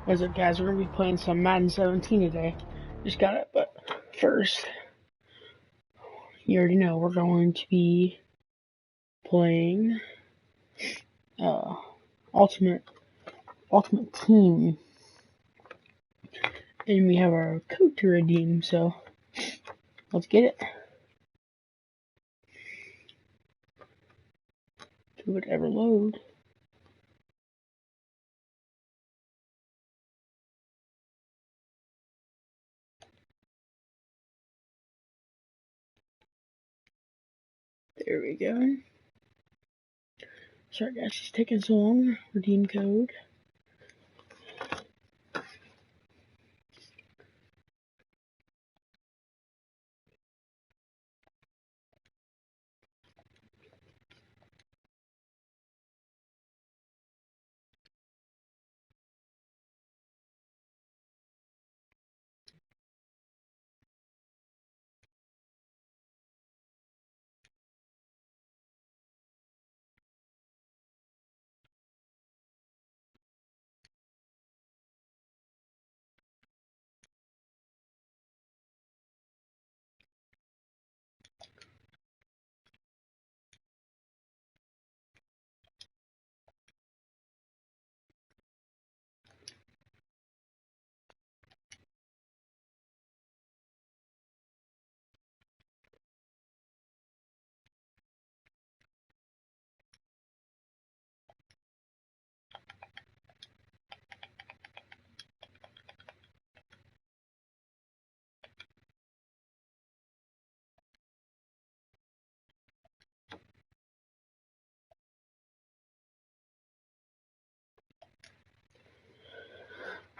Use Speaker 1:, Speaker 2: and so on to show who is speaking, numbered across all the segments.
Speaker 1: What's up, guys? We're gonna be playing some Madden 17 today. Just got it, but first, you already know we're going to be playing Ultimate Team, and we have our code to redeem. So let's get it. Do it ever load. There we go. Sorry guys, it's taking so long. Redeem code.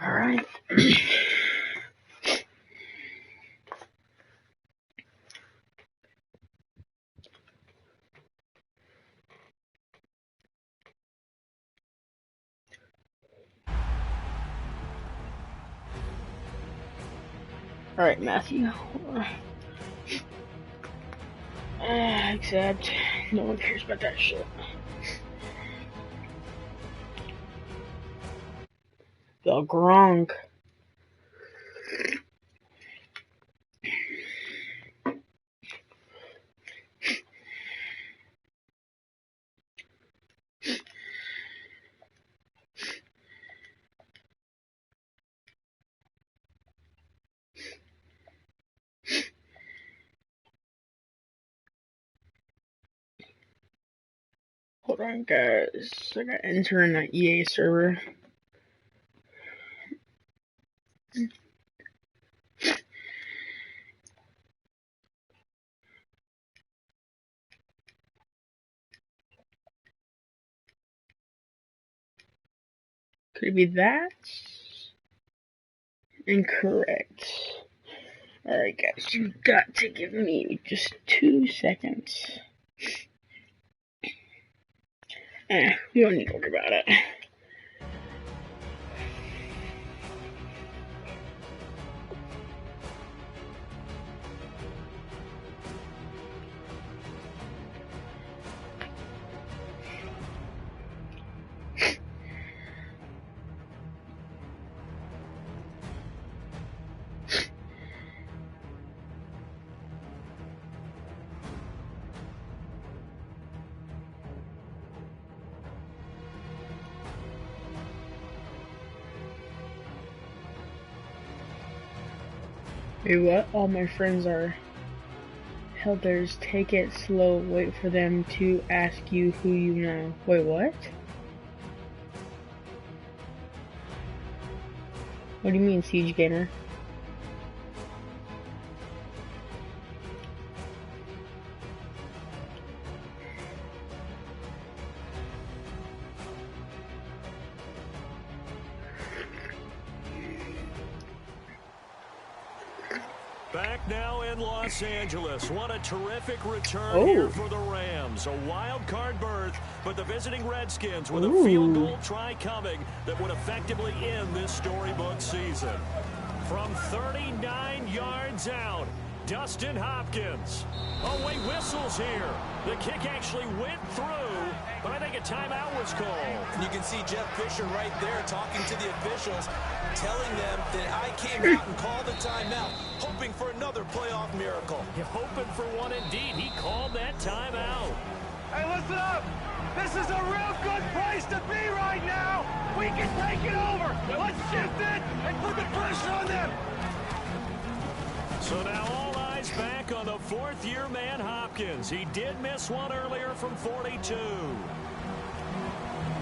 Speaker 1: All right. Alright, Matthew. Except, no one cares about that shit. The Gronk. Hold on, guys. I gotta enter in an EA server. Could it be that? Incorrect. Alright, guys, you got to give me just 2 seconds. We don't need to worry about it. Wait, what? All my friends are Helders. Take it slow. Wait for them to ask you who you know. Wait, what? What do you mean, Siege Gamer?
Speaker 2: Back now in Los Angeles. What a terrific return here for the Rams. A wild card berth, but the visiting Redskins with a field goal try coming that would effectively end this storybook season. From 39 yards out, Dustin Hopkins. Oh, wait, whistles here. The kick actually went through, but I think a timeout was called.
Speaker 3: And you can see Jeff Fisher right there talking to the officials, telling them that I came out and called a timeout, hoping for another playoff miracle.
Speaker 2: You're hoping for one indeed. He called that timeout.
Speaker 4: Hey, listen up. This is a real good place to be right now. We can take it over. Let's shift it and put the pressure on them.
Speaker 2: So now all eyes back on the fourth-year man Hopkins. He did miss one earlier from 42.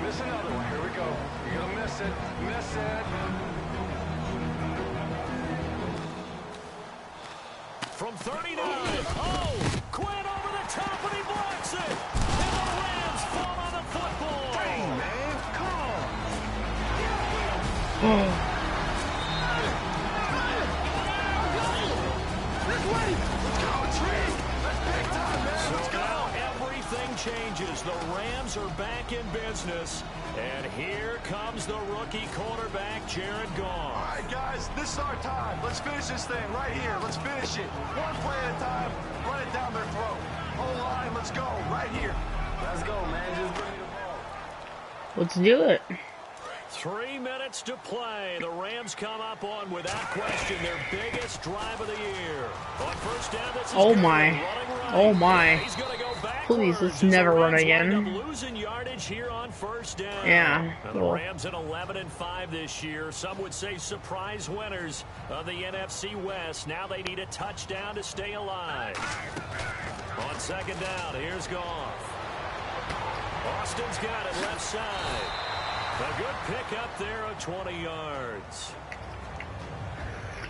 Speaker 4: Miss another one. Here we go. You're going to miss it. Miss it.
Speaker 2: From 39. Oh, Quinn over the top, and he blocks it. And the Rams fall on the football.
Speaker 4: Hey, man. Come on.
Speaker 1: Oh.
Speaker 2: Changes. The Rams are back in business. And here comes the rookie quarterback, Jared Goff.
Speaker 4: All right, guys, this is our time. Let's finish this thing right here. Let's finish it. One play at a time. Run it down their throat. Whole line, let's go. Right here. Let's go, man. Just bring me the ball.
Speaker 1: Let's do it.
Speaker 2: 3 minutes to play. The Rams come up on, without question, their biggest drive of the year. On first down, this is
Speaker 1: Oh my.
Speaker 2: right.
Speaker 1: Oh my.
Speaker 2: He's gonna go
Speaker 1: Please, let's never run again.
Speaker 2: Losing yardage here on first down.
Speaker 1: Yeah.
Speaker 2: And the Rams at 11-5 this year. Some would say surprise winners of the NFC West. Now they need a touchdown to stay alive. On second down, here's Goff. Austin's got it left side. A good pick up there of 20 yards.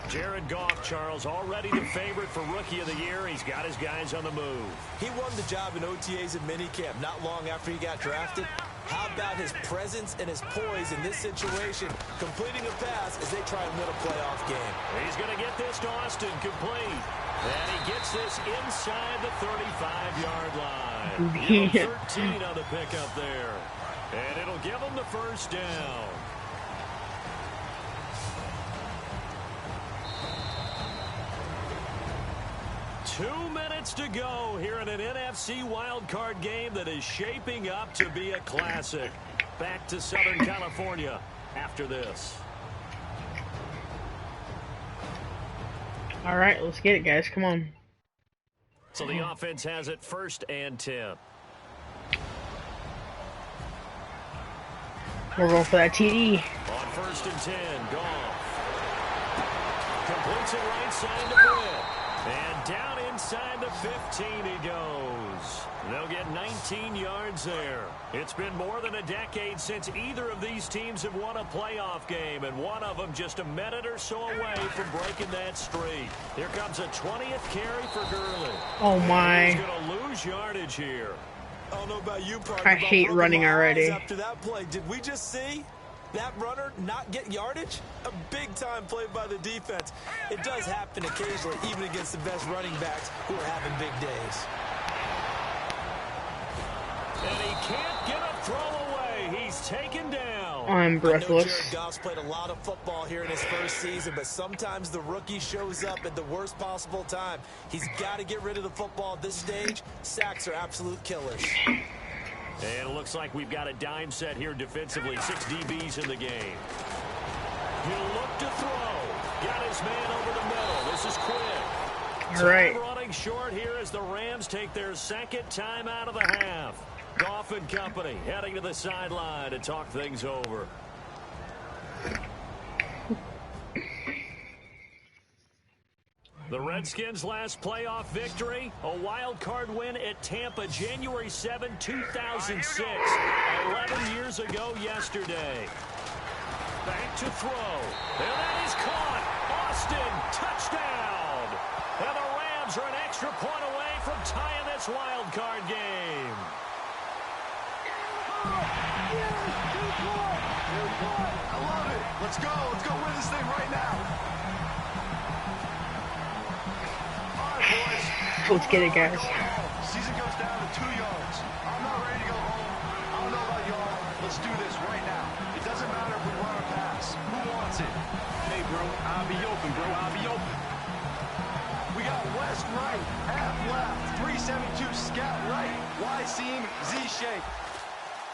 Speaker 2: Jared Goff, Charles, already the favorite for Rookie of the Year. He's got his guys on the move.
Speaker 3: He won the job in OTAs and minicamp not long after he got drafted. How about his presence and his poise in this situation, completing a pass as they try and win a playoff game?
Speaker 2: He's going to get this to Austin complete. And he gets this inside the 35-yard line. 13 on the pickup there. And it'll give him the first down. Two minutes to go here in an NFC wildcard game that is shaping up to be a classic. Back to Southern California after this.
Speaker 1: All right, let's get it, guys. Come on.
Speaker 2: So the offense has it 1st and 10.
Speaker 1: We're going for that TD.
Speaker 2: On 1st and 10, Goff. Completes it right side to Britt. And down inside the 15 he goes. They'll get 19 yards there. It's been more than a decade since either of these teams have won a playoff game, and one of them just a minute or so away from breaking that streak. Here comes a 20th carry for Gurley.
Speaker 1: Oh my.
Speaker 2: He's going to lose yardage here.
Speaker 3: I don't know about you, partner.
Speaker 1: I hate running already.
Speaker 3: After that play, did we just see that runner not get yardage? A big-time play by the defense. It does happen occasionally, even against the best running backs who are having big days.
Speaker 2: And he can't get a throw away. He's taken down.
Speaker 1: I'm breathless.
Speaker 3: I know Jared Goff's played a lot of football here in his first season, but sometimes the rookie shows up at the worst possible time. He's got to get rid of the football at this stage. Sacks are absolute killers.
Speaker 2: And it looks like we've got a dime set here defensively. 6 DBs in the game. He'll look to throw. Got his man over the middle. This is quick.
Speaker 1: All right.
Speaker 2: Time running short here as the Rams take their second time out of the half. Goff and company heading to the sideline to talk things over. The Redskins' last playoff victory, a wild card win at Tampa January 7, 2006, 11 years ago yesterday. Back to throw, and that is caught. Austin, touchdown. And the Rams are an extra point away from tying this wild card game.
Speaker 4: I love it. Let's go. Let's go win this thing right now. All right, boys.
Speaker 1: Let's get it, guys.
Speaker 4: Season goes down to 2 yards. I'm not ready to go home. I don't know about y'all. Let's do this right now. It doesn't matter if we run or pass. Who wants it? Hey, bro. I'll be open, bro. I'll be open. We got West right, half left, 372 scout right, Y seam, Z shape.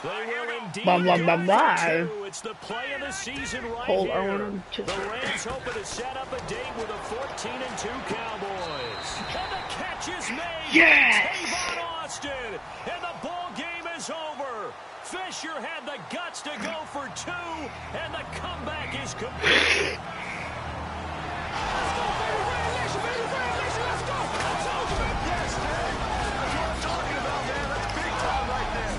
Speaker 2: They will indeed
Speaker 1: Blah, blah, blah,
Speaker 2: go
Speaker 1: blah.
Speaker 2: for two. It's the play of the season right
Speaker 1: Hold
Speaker 2: here.
Speaker 1: on to
Speaker 2: The Rams hoping to set up a date with the 14-2 Cowboys. And the catch is made.
Speaker 1: Yes!
Speaker 2: Tavon Austin. And the ball game is over. Fisher had the guts to go for two, and the comeback is complete.
Speaker 4: Yes, Dave. That's what I'm talking about, man. That's big time right there.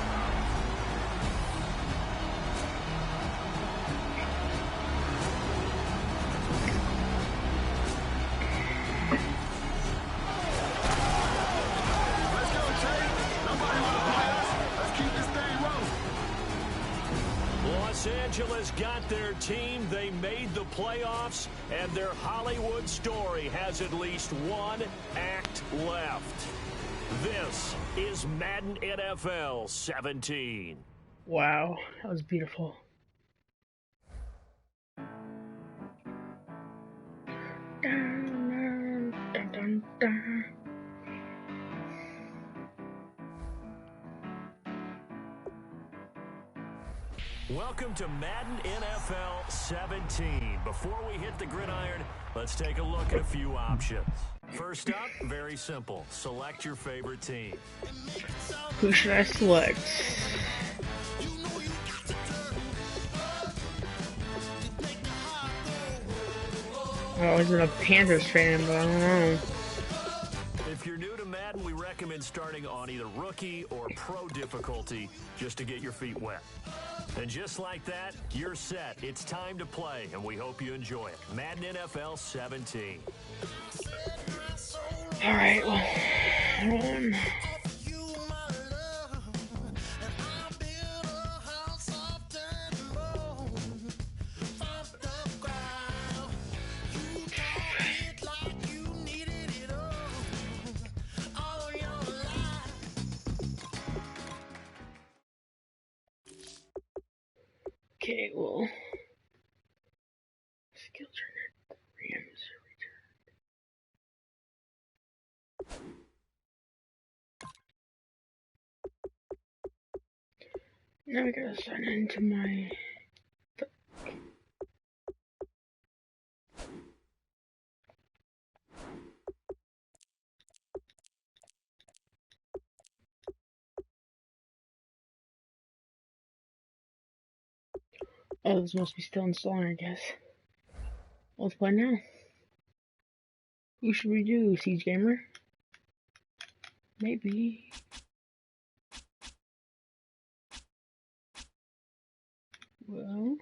Speaker 4: Let's go, Tate. Nobody want to play us. Let's keep this thing rolling.
Speaker 2: Los Angeles got their team. They made the playoffs, and their Hollywood story has at least one act left. This is Madden NFL 17.
Speaker 1: Wow, that was beautiful. Dun, dun, dun, dun.
Speaker 2: Welcome to Madden NFL 17. Before we hit the gridiron, let's take a look at a few options. First up, very simple. Select your favorite team.
Speaker 1: Who should I select? I wasn't a Panthers fan, but I don't know.
Speaker 2: If you're new to Madden, we recommend starting on either rookie or pro difficulty just to get your feet wet. And just like that, you're set. It's time to play, and we hope you enjoy it. Madden NFL 17.
Speaker 1: Alright, well, hold on. Okay, well, skill trigger, Rams return. Now we gotta sign into my. Oh, this must be still installing, I guess. Let's play now. Who should we do? Siege Gamer? Maybe. Well.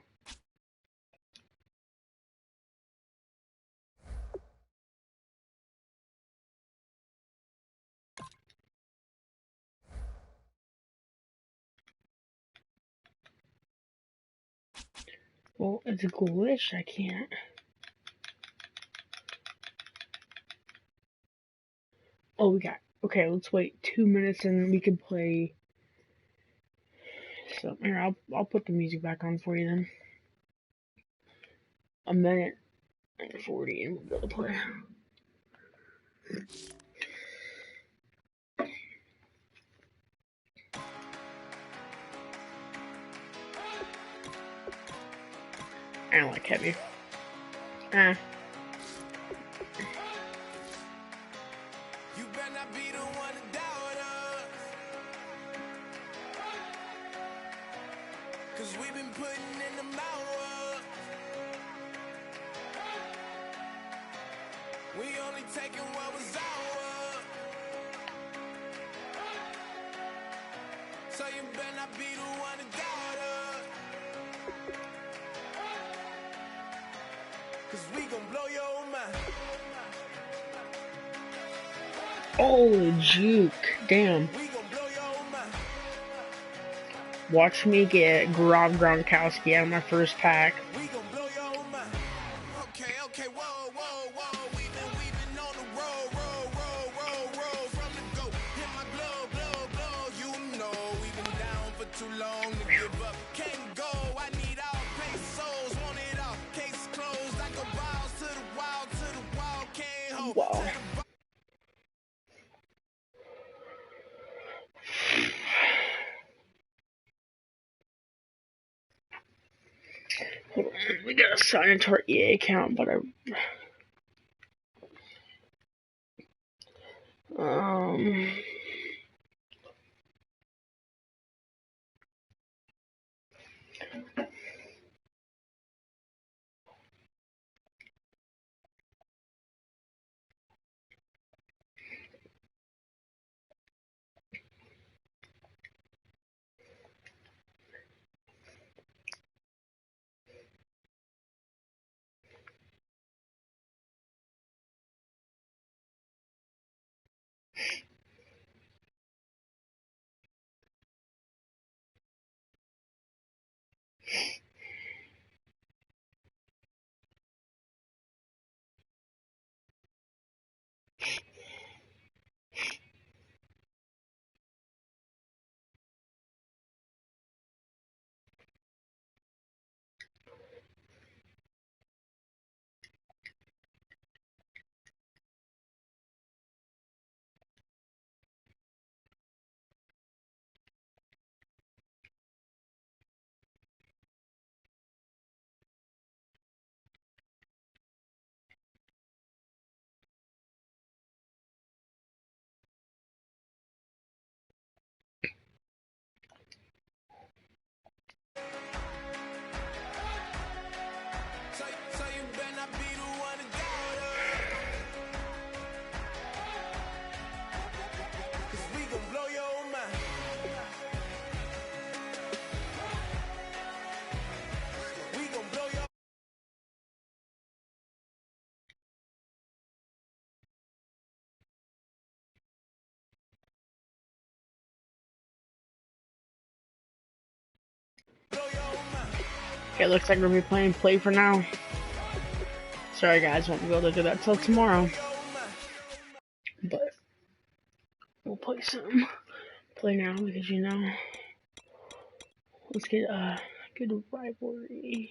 Speaker 1: Well, it's a glitch. I can't. Oh, we got. Okay, let's wait 2 minutes and we can play. So here, I'll put the music back on for you then. 1 minute and 40, and we'll be able to play. I don't like heavy.
Speaker 5: You better not be the one to doubt us. 'Cause we've been putting in the hours. We only taking what was ours. So you better not be the one to doubt us. 'Cause we gon' blow your mind.
Speaker 1: Oh, juke. Damn.
Speaker 5: We gon' blow your mind.
Speaker 1: Watch me get Gronkowski out of my first pack.
Speaker 5: We gon' blow your mind. Okay, whoa, we've been on the road, from the go. Hit my blow, you know we've been down for too long to give up. Can't go, I need all pesos, want it all. Case closed, I go balls to the wall, can't hold.
Speaker 1: Wow. We gotta sign into our EA account, but
Speaker 5: So you better not be the one to go to. 'Cause we gon' blow your mind. We gon' blow your mind.
Speaker 1: okay, looks like we're gonna be playing Play for now. Sorry guys, won't be able to do that till tomorrow. But we'll play some Play now because you know. Let's get a good rivalry.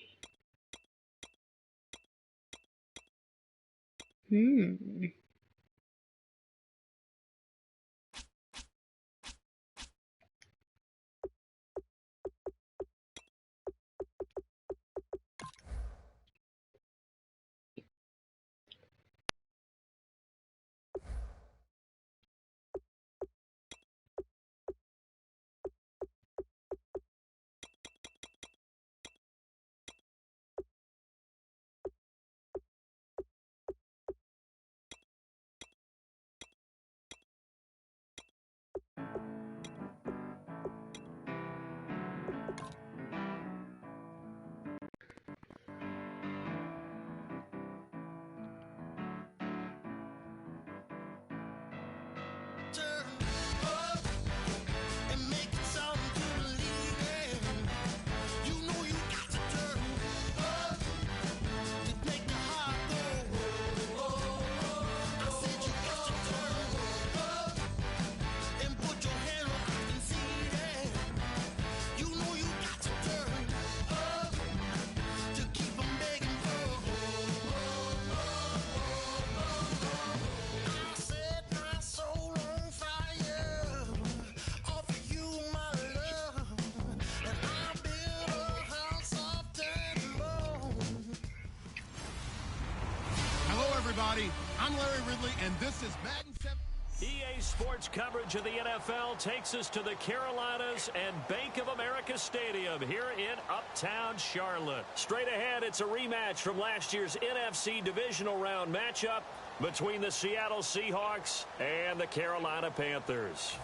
Speaker 6: everybody. I'm Larry Ridley, and this is Madden 7.
Speaker 2: EA Sports coverage of the NFL takes us to the Carolinas and Bank of America Stadium here in Uptown Charlotte. Straight ahead, it's a rematch from last year's NFC Divisional Round matchup between the Seattle Seahawks and the Carolina Panthers.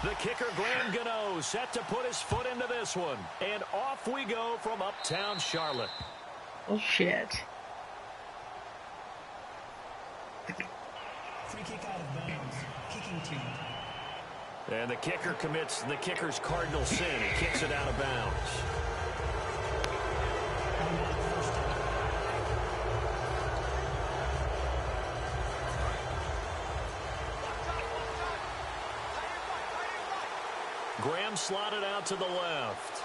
Speaker 2: The kicker, Graham Gano, set to put his foot into this one. And off we go from Uptown Charlotte.
Speaker 1: Oh, shit.
Speaker 7: Free kick out of bounds. Kicking team.
Speaker 2: And the kicker commits the kicker's cardinal sin. He kicks it out of bounds. Graham slotted out to the left.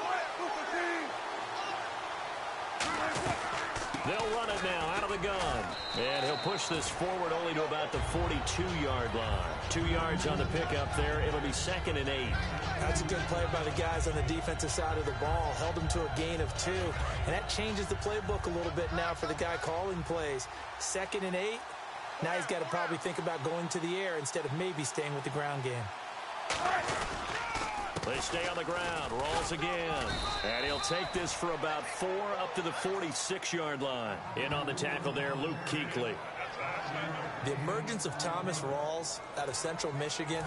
Speaker 2: They'll run it now out of the gun. And he'll push this forward only to about the 42-yard line. 2 yards on the pickup there. It'll be 2nd and 8.
Speaker 3: That's a good play by the guys on the defensive side of the ball. Held them to a gain of 2. And that changes the playbook a little bit now for the guy calling plays. 2nd and 8. Now he's got to probably think about going to the air instead of maybe staying with the ground game.
Speaker 2: They stay on the ground. Rawls again. And he'll take this for about 4 up to the 46-yard line. In on the tackle there, Luke Kuechly.
Speaker 3: The emergence of Thomas Rawls out of Central Michigan,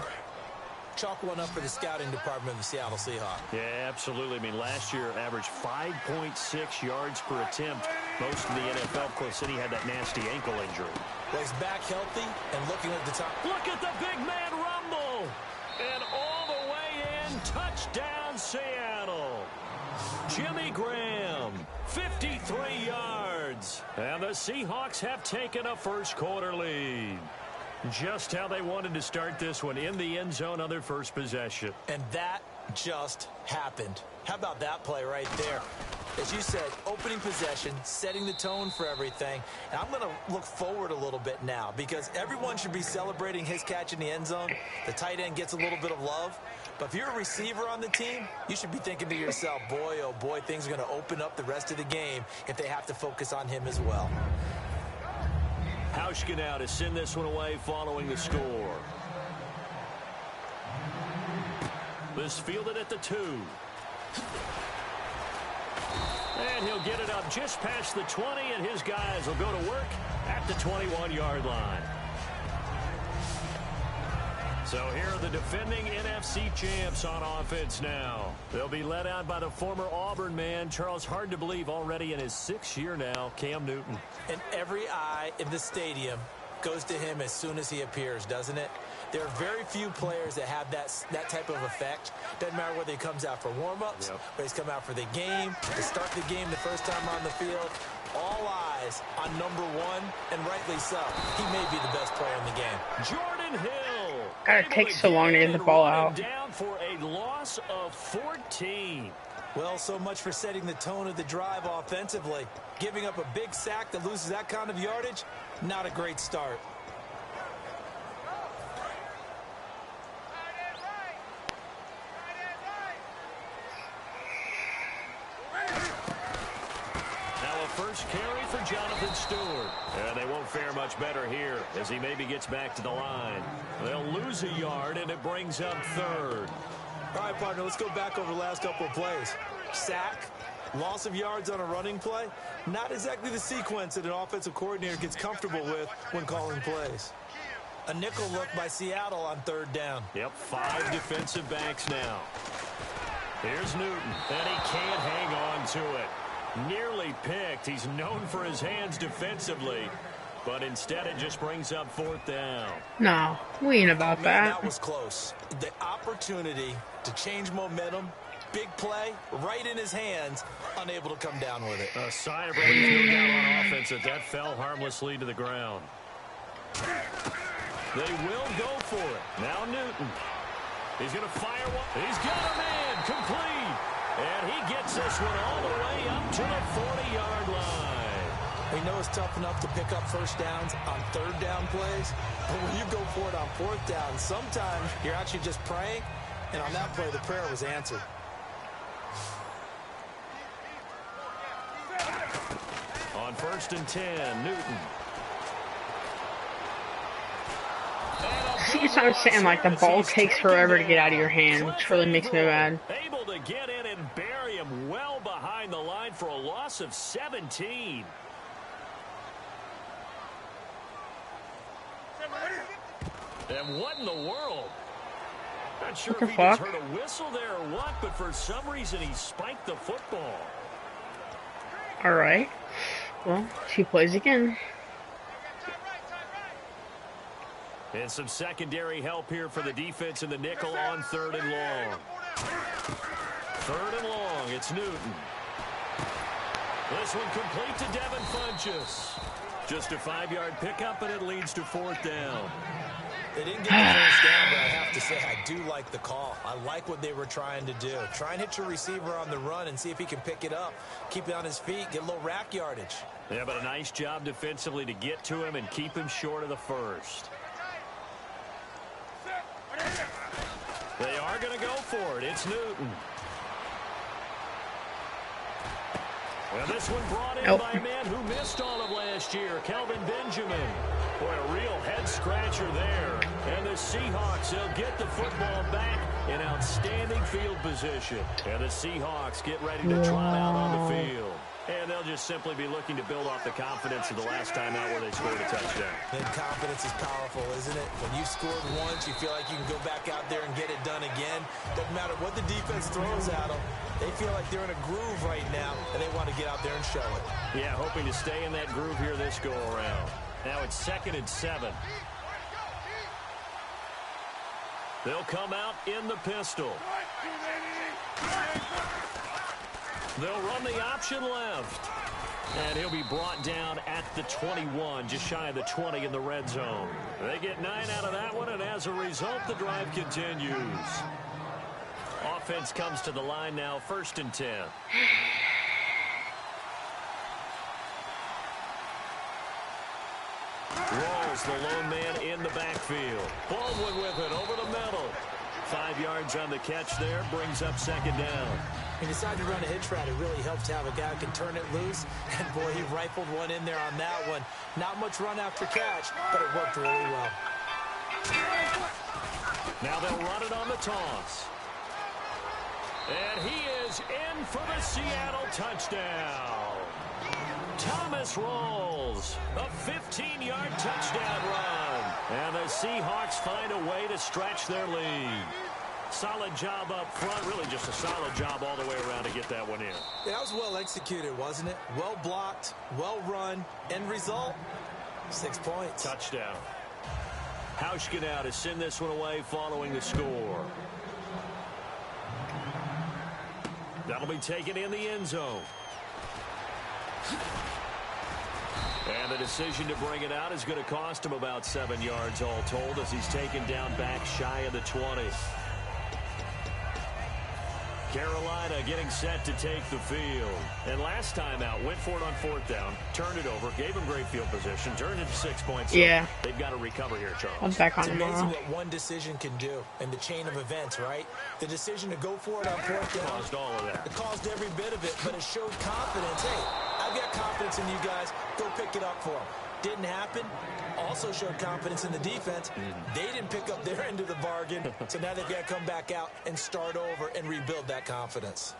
Speaker 3: chalk one up for the scouting department of the Seattle Seahawks.
Speaker 2: Yeah, absolutely. I mean, last year averaged 5.6 yards per attempt. Most in the NFL. Of course, then he had that nasty ankle injury.
Speaker 3: Well, he's back healthy and looking at the top.
Speaker 2: Look at the big man rumble. And all the way in, touchdown Seattle. Jimmy Graham, 53 yards. And the Seahawks have taken a first-quarter lead. Just how they wanted to start this one, in the end zone on their first possession.
Speaker 3: And that just happened. How about that play right there? As you said, opening possession, setting the tone for everything. And I'm going to look forward a little bit now because everyone should be celebrating his catch in the end zone. The tight end gets a little bit of love. But if you're a receiver on the team, you should be thinking to yourself, boy, oh boy, things are going to open up the rest of the game if they have to focus on him as well.
Speaker 2: Hauschka now to send this one away following the score. This fielded at the 2. And he'll get it up just past the 20, and his guys will go to work at the 21-yard line. So here are the defending NFC champs on offense now. They'll be led out by the former Auburn man, Charles, hard to believe, already in his 6th year now, Cam Newton.
Speaker 3: And every eye in the stadium goes to him as soon as he appears, doesn't it? There are very few players that have that type of effect. Doesn't matter whether he comes out for warm-ups, whether he's come out for the game, to start the game the first time on the field. All eyes on number 1, and rightly so. He may be the best player in the game.
Speaker 2: Jordan Hill.
Speaker 1: God, it takes so long to get the ball out.
Speaker 2: Down for a loss of 14.
Speaker 3: Well, so much for setting the tone of the drive offensively. Giving up a big sack that loses that kind of yardage, not a great start.
Speaker 2: First carry for Jonathan Stewart. And they won't fare much better here as he maybe gets back to the line. They'll lose a yard, and it brings up 3rd.
Speaker 3: All right, partner, let's go back over the last couple of plays. Sack, loss of yards on a running play. Not exactly the sequence that an offensive coordinator gets comfortable with when calling plays. A nickel look by Seattle on 3rd down.
Speaker 2: Yep, 5 defensive backs now. Here's Newton, and he can't hang on to it. Nearly picked. He's known for his hands defensively, but instead it just brings up 4th down.
Speaker 1: No, we ain't about that.
Speaker 3: That was close. The opportunity to change momentum, big play, right in his hands, unable to come down with it.
Speaker 2: A sigh of relief, no doubt, on offense that fell harmlessly to the ground. They will go for it. Now Newton. He's going to fire one. He's got him in. Complete. And he gets this one all the way up to the 40-yard line.
Speaker 3: We know it's tough enough to pick up first downs on 3rd down plays, but when you go for it on 4th down, sometimes you're actually just praying, and on that play, the prayer was answered.
Speaker 2: On 1st and 10, Newton.
Speaker 1: See, it's what I'm saying, like, the ball takes forever to get out of your hand, which really makes me mad.
Speaker 2: Able to get in and bury him well behind the line for a loss of 17. And what in the world? Not sure if he just heard a whistle there or what, but for some reason he spiked the football.
Speaker 1: All right. Well, 2 plays again.
Speaker 2: And some secondary help here for the defense in the nickel on 3rd and long. 3rd and long, it's Newton. This one complete to Devin Funchess. Just a 5-yard pickup, and it leads to 4th down.
Speaker 3: They didn't get the first down, but I have to say I do like the call. I like what they were trying to do. Try and hit your receiver on the run and see if he can pick it up. Keep it on his feet, get a little rack yardage.
Speaker 2: Yeah, but a nice job defensively to get to him and keep him short of the first. They are going to go for it. It's Newton. Well, this one brought in by a man who missed all of last year, Kelvin Benjamin. Boy, a real head-scratcher there. And the Seahawks, they'll get the football back in outstanding field position. And the Seahawks get ready to trot out on the field. And they'll just simply be looking to build off the confidence of the last time out where they scored a touchdown.
Speaker 3: And confidence is powerful, isn't it? When you scored once, you feel like you can go back out there and get it done again. Doesn't matter what the defense throws at them. They feel like they're in a groove right now, and they want to get out there and show it.
Speaker 2: Yeah, hoping to stay in that groove here this go-around. Now it's 2nd and 7. They'll come out in the pistol. They'll run the option left. And he'll be brought down at the 21, just shy of the 20 in the red zone. They get 9 out of that one, and as a result, the drive continues. Offense comes to the line now, 1st and 10. Rolls the lone man in the backfield. Baldwin with it over the middle. 5 yards on the catch there, brings up 2nd down.
Speaker 3: He decided to run a hitch route. It really helps to have a guy who can turn it loose. And, boy, he rifled one in there on that one. Not much run after catch, but it worked really well.
Speaker 2: Now they'll run it on the toss. And he is in for the Seattle touchdown. Thomas rolls. A 15-yard touchdown run. And the Seahawks find a way to stretch their lead. Solid job up front. Really just a solid job all the way around to get that one in.
Speaker 3: Yeah, that was well executed, wasn't it? Well blocked, well run. End result, 6 points.
Speaker 2: Touchdown. Hauschka now to send this one away following the score. That'll be taken in the end zone. And the decision to bring it out is going to cost him about 7 yards all told as he's taken down back shy of the 20. Carolina getting set to take the field. And last time out, went for it on 4th down, turned it over, gave him great field position, turned it to 6 points.
Speaker 1: Yeah.
Speaker 2: So they've got to recover here, Charles.
Speaker 1: I'm back on
Speaker 3: It's
Speaker 1: tomorrow.
Speaker 3: amazing what one decision can do in the chain of events, right? The decision to go for it on 4th down.
Speaker 2: Caused all of that.
Speaker 3: It caused every bit of it, but it showed confidence. Hey, I've got confidence in you guys. Go pick it up for them. Didn't happen. Also showed confidence in the defense. They didn't pick up their end of the bargain, so now they've got to come back out and start over and rebuild that confidence.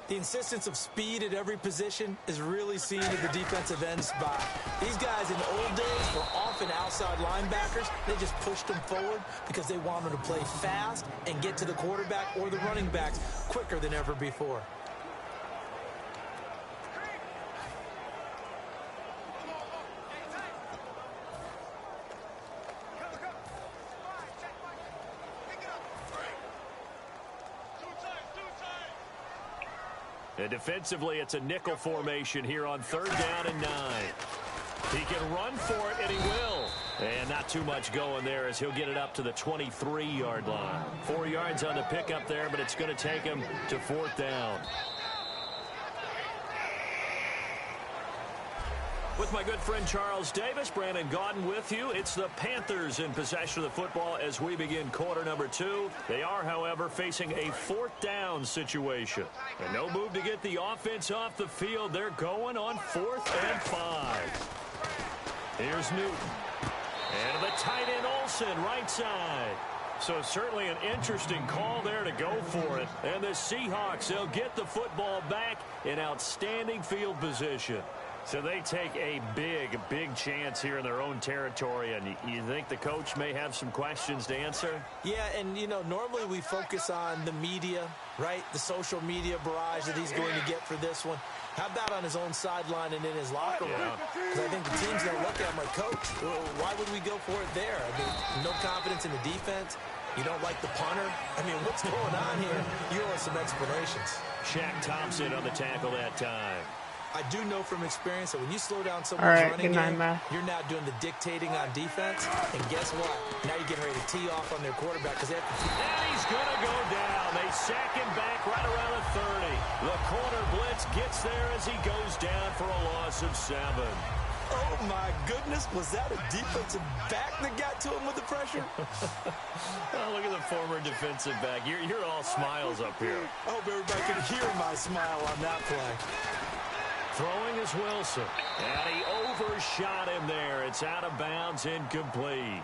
Speaker 3: The insistence of speed at every position is really seen at the defensive end spot. These guys in the old days were often outside linebackers. They just pushed them forward because they wanted to play fast and get to the quarterback or the running backs quicker than ever before.
Speaker 2: And defensively, it's a nickel formation here on 3rd down and 9. He can run for it, and he will. And not too much going there as he'll get it up to the 23-yard line. 4 yards on the pickup there, but it's going to take him to 4th down. With my good friend Charles Davis, Brandon Gaudin with you. It's the Panthers in possession of the football as we begin quarter number 2. They are, however, facing a 4th down situation. And no move to get the offense off the field. They're going on 4th and 5. Here's Newton. And the tight end Olsen, right side. So certainly an interesting call there to go for it. And the Seahawks, they'll get the football back in outstanding field position. So they take a big chance here in their own territory, and you think the coach may have some questions to answer?
Speaker 3: Yeah, and, you know, normally we focus on the media, right? The social media barrage that he's going to get for this one. How about on his own sideline and in his locker room? Because I think the team's going to look at him like, Coach, why would we go for it there? I mean, no confidence in the defense. You don't like the punter? I mean, what's going on here? You owe us some explanations.
Speaker 2: Shaq Thompson on the tackle that time.
Speaker 3: I do know from experience that when you slow down
Speaker 1: All
Speaker 3: someone's
Speaker 1: right,
Speaker 3: running
Speaker 1: good night,
Speaker 3: game,
Speaker 1: man.
Speaker 3: you're now doing the dictating on defense. And guess what? Now you're getting ready to tee off on their quarterback because they have to.
Speaker 2: And he's going to go down. They sack him back right around the 30. The corner blitz gets there as he goes down for a loss of 7.
Speaker 3: Oh, my goodness. Was that a defensive back that got to him with the pressure?
Speaker 2: Oh, look at the former defensive back. You're all smiles up here.
Speaker 3: I hope everybody can hear my smile on that play.
Speaker 2: Throwing is Wilson. And he overshot him there. It's out of bounds, incomplete.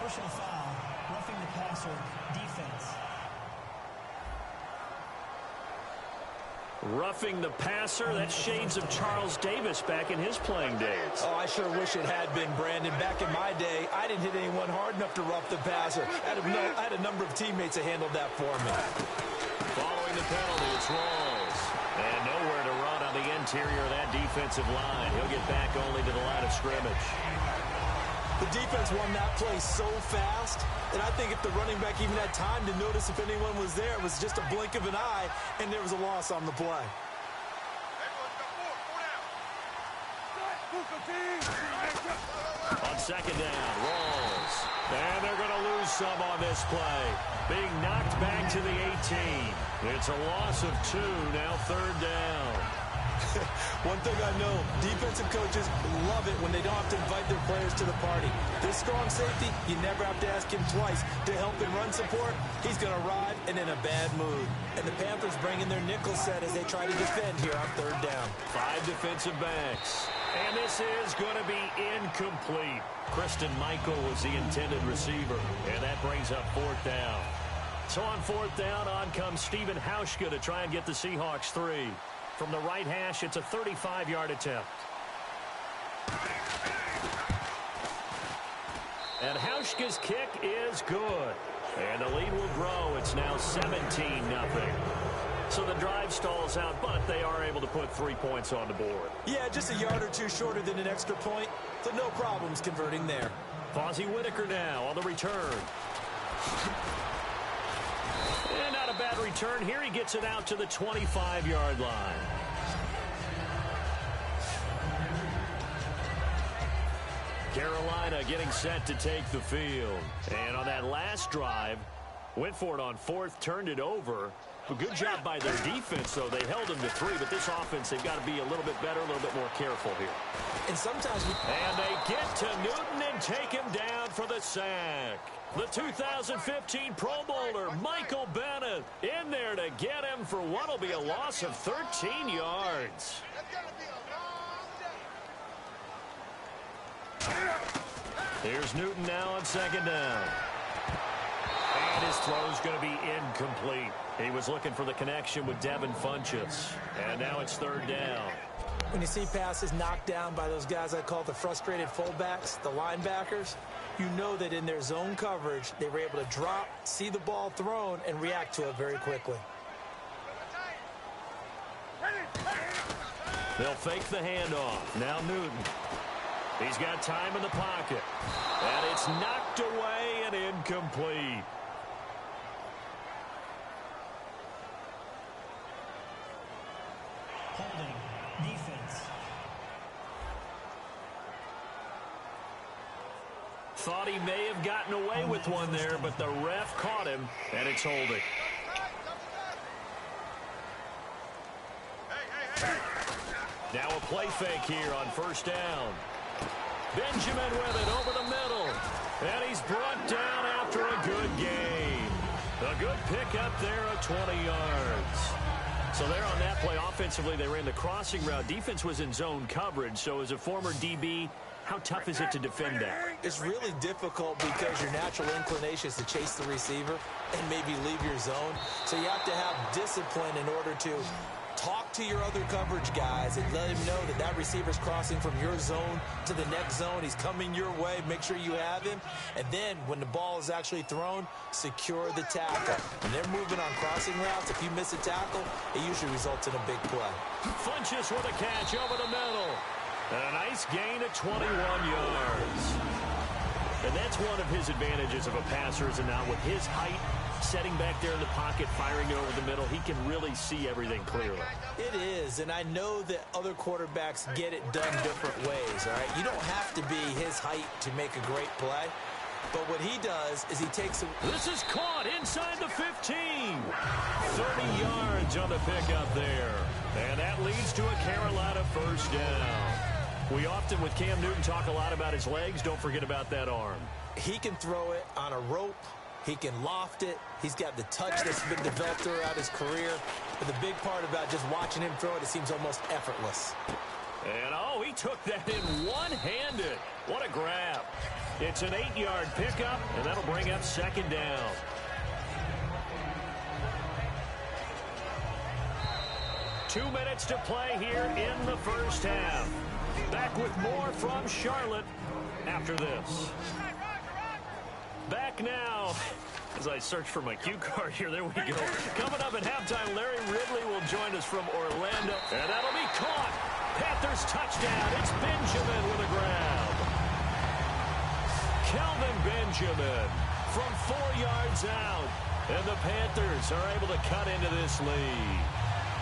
Speaker 7: Personal foul, roughing the passer, defense.
Speaker 2: Roughing the passer, that's shades of Charles Davis back in his playing days.
Speaker 3: Oh, I sure wish it had been, Brandon. Back in my day, I didn't hit anyone hard enough to rough the passer. I had a number of teammates that handled that for me.
Speaker 2: Following the penalty, it's Rawls. And nowhere to run on the interior of that defensive line. He'll get back only to the line of scrimmage.
Speaker 3: The defense won that play so fast that I think if the running back even had time to notice if anyone was there, it was just a blink of an eye, and there was a loss on the play.
Speaker 2: On second down, Rawls. And they're going to lose some on this play. Being knocked back to the 18. It's a loss of 2, now third down.
Speaker 3: One thing I know, defensive coaches love it when they don't have to invite their players to the party. This strong safety, you never have to ask him twice to help in run support. He's going to arrive and in a bad mood. And the Panthers bring in their nickel set as they try to defend here on third down.
Speaker 2: 5 defensive backs. And this is going to be incomplete. Kristen Michael was the intended receiver. And that brings up fourth down. So on fourth down, on comes Stephen Hauschka to try and get the Seahawks 3. From the right hash, it's a 35-yard attempt. And Hauschka's kick is good. And the lead will grow. It's now 17-0. So the drive stalls out, but they are able to put 3 points on the board.
Speaker 3: Yeah, just a yard or two shorter than an extra point, so no problems converting there.
Speaker 2: Fozzie Whitaker now on the return. And not a bad return here. He gets it out to the 25-yard line. Carolina getting set to take the field. And on that last drive, went for it on fourth, turned it over. A good job by their defense, though. They held them to 3, but this offense, they've got to be a little bit better, a little bit more careful here.
Speaker 3: And sometimes
Speaker 2: And they get to Newton and take him down for the sack. The 2015 Pro Bowler, Michael Bennett, in there to get him for what will be a loss of 13 yards. Here's Newton now on second down. And his throw's going to be incomplete. He was looking for the connection with Devin Funchess. And now it's third down.
Speaker 3: When you see passes knocked down by those guys I call the frustrated fullbacks, the linebackers, you know that in their zone coverage, they were able to drop, see the ball thrown, and react to it very quickly.
Speaker 2: They'll fake the handoff. Now Newton. He's got time in the pocket. And it's knocked away and incomplete.
Speaker 7: Holding, defense.
Speaker 2: Thought he may have gotten away with one there, but the ref caught him, and it's holding. Now a play fake here on first down. Benjamin with it over the middle. And he's brought down after a good gain. A good pickup there of 20 yards. So there on that play, offensively, they ran the crossing route. Defense was in zone coverage. So as a former DB, how tough is it to defend that?
Speaker 3: It's really difficult because your natural inclination is to chase the receiver and maybe leave your zone. So you have to have discipline in order to talk to your other coverage guys and let him know that that receiver's crossing from your zone to the next zone. He's coming your way. Make sure you have him. And then when the ball is actually thrown, secure the tackle. When they're moving on crossing routes, if you miss a tackle, it usually results in a big play.
Speaker 2: Funchess with a catch over the middle. And a nice gain of 21 yards. And that's one of his advantages of a passer, is now with his height, Setting back there in the pocket, firing it over the middle, he can really see everything clearly.
Speaker 3: It is, and I know that other quarterbacks get it done different ways, all right? You don't have to be his height to make a great play. But what he does is he takes a...
Speaker 2: This is caught inside the 15. 30 yards on the pickup there. And that leads to a Carolina first down. We often, with Cam Newton, talk a lot about his legs. Don't forget about that arm.
Speaker 3: He can throw it on a rope. He can loft it. He's got the touch that's been developed throughout his career. But the big part about just watching him throw it, it seems almost effortless.
Speaker 2: And, oh, he took that in one-handed. What a grab. It's an 8-yard pickup, and that'll bring up second down. Two minutes to play here in the first half. Back with more from Charlotte after this. Back now. As I search for my cue card here, there we go. Coming up at halftime, Larry Ridley will join us from Orlando. And that'll be caught. Panthers touchdown. It's Benjamin with a grab. Kelvin Benjamin from 4 yards out. And the Panthers are able to cut into this lead.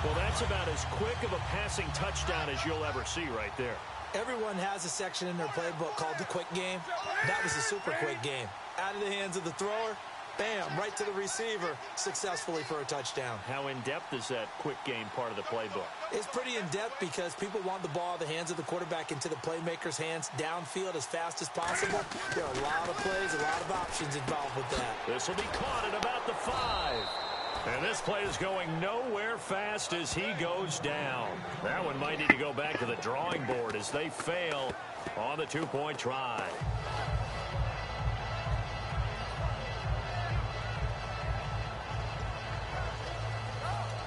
Speaker 2: Well, that's about as quick of a passing touchdown as you'll ever see right there.
Speaker 3: Everyone has a section in their playbook called the quick game. That was a super quick game. Out of the hands of the thrower, bam, right to the receiver, successfully for a touchdown.
Speaker 2: How in-depth is that quick game part of the playbook?
Speaker 3: It's pretty in-depth because people want the ball out of the hands of the quarterback into the playmaker's hands downfield as fast as possible. There are a lot of plays, a lot of options involved with that.
Speaker 2: This will be caught at about the 5. And this play is going nowhere fast as he goes down. That one might need to go back to the drawing board as they fail on the two-point try.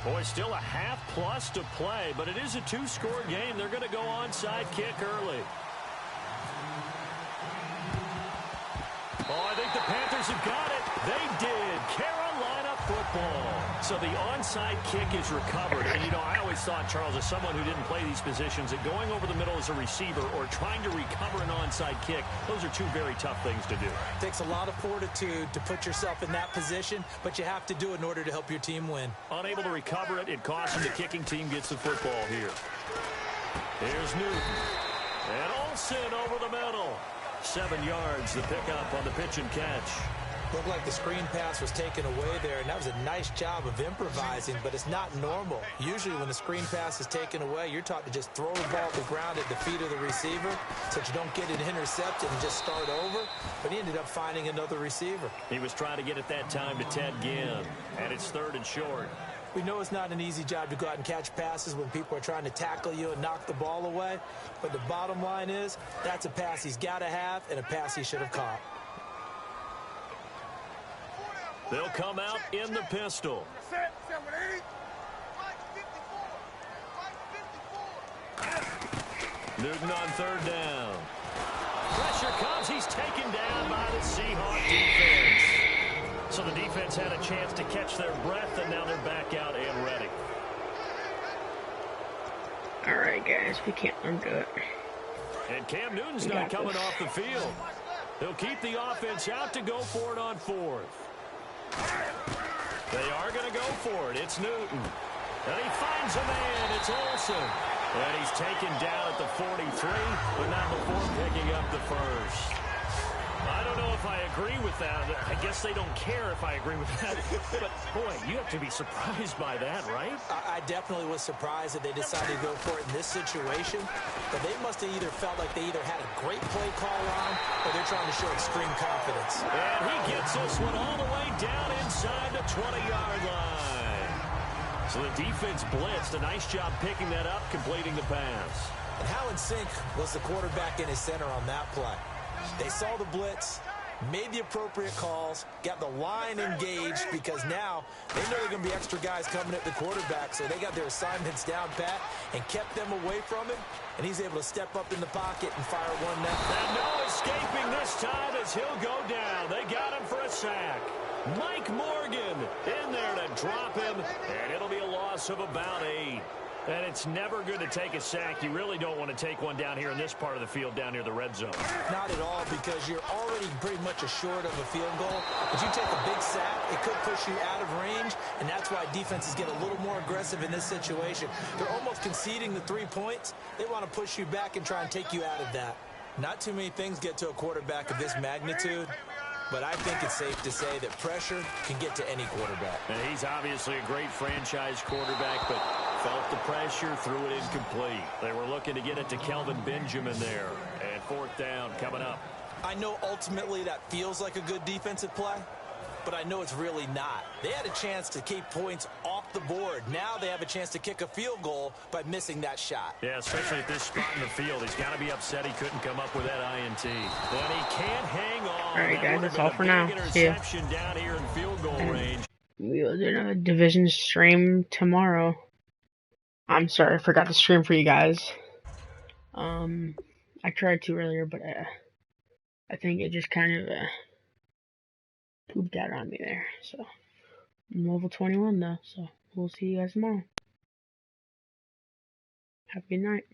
Speaker 2: Boy, still a half-plus to play, but it is a two-score game. They're going to go onside kick early. Oh, I think the Panthers have got it. They did. Carolina football. So the onside kick is recovered. And, you know, I always thought, Charles, as someone who didn't play these positions, that going over the middle as a receiver or trying to recover an onside kick, those are two very tough things to do.
Speaker 3: It takes a lot of fortitude to put yourself in that position, but you have to do it in order to help your team win.
Speaker 2: Unable to recover it, it costs them. The kicking team gets the football here. Here's Newton. And Olsen over the middle. 7 yards, the pickup on the pitch and catch.
Speaker 3: Looked like the screen pass was taken away there, and that was a nice job of improvising, but it's not normal. Usually when the screen pass is taken away, you're taught to just throw the ball to the ground at the feet of the receiver so that you don't get it intercepted and just start over, but he ended up finding another receiver.
Speaker 2: He was trying to get it that time to Ted Ginn, and it's 3rd and short.
Speaker 3: We know it's not an easy job to go out and catch passes when people are trying to tackle you and knock the ball away. But the bottom line is, that's a pass he's got to have and a pass he should have caught.
Speaker 2: They'll come out in the pistol. Newton on 3rd down. Pressure comes. He's taken down by the Seahawks defense. So the defense had a chance to catch their breath, and now they're back out and ready.
Speaker 1: All right, guys, we can't undo it.
Speaker 2: And Cam Newton's not coming off the field. They'll keep the offense out to go for it on 4th. They are going to go for it. It's Newton. And he finds a man. It's Olsen. And he's taken down at the 43, but not before picking up the first. I don't know if I agree with that. I guess they don't care if I agree with that. But, boy, you have to be surprised by that, right?
Speaker 3: I definitely was surprised that they decided to go for it in this situation. But they must have either felt like they either had a great play call on or they're trying to show extreme confidence.
Speaker 2: And he gets this one all the way down inside the 20-yard line. So the defense blitzed. A nice job picking that up, completing the pass.
Speaker 3: And how in sync was the quarterback and his center on that play? They saw the blitz, made the appropriate calls, got the line engaged because now they know there are going to be extra guys coming at the quarterback, so they got their assignments down pat and kept them away from him, and he's able to step up in the pocket and fire one now.
Speaker 2: And no escaping this time as he'll go down. They got him for a sack. Mike Morgan in there to drop him, and it'll be a loss of about 8. And it's never good to take a sack. You really don't want to take one down here in this part of the field, down near the red zone.
Speaker 3: Not at all, because you're already pretty much assured of a field goal. But you take a big sack, it could push you out of range, and that's why defenses get a little more aggressive in this situation. They're almost conceding the 3 points. They want to push you back and try and take you out of that. Not too many things get to a quarterback of this magnitude, but I think it's safe to say that pressure can get to any quarterback.
Speaker 2: And he's obviously a great franchise quarterback, but felt the pressure, threw it incomplete. They were looking to get it to Kelvin Benjamin there. And 4th down coming up.
Speaker 3: I know ultimately that feels like a good defensive play, but I know it's really not. They had a chance to keep points off the board. Now they have a chance to kick a field goal by missing that shot.
Speaker 2: Yeah, especially at this spot in the field. He's got to be upset he couldn't come up with that INT. And he can't hang on.
Speaker 1: All right, guys, that's all for now. See ya.
Speaker 2: Down here in field goal range.
Speaker 1: We'll do another division stream tomorrow. I'm sorry, I forgot to stream for you guys. I tried to earlier, but I think it just kind of pooped out on me there. So I'm level 21 though, so we'll see you guys tomorrow. Have a good night.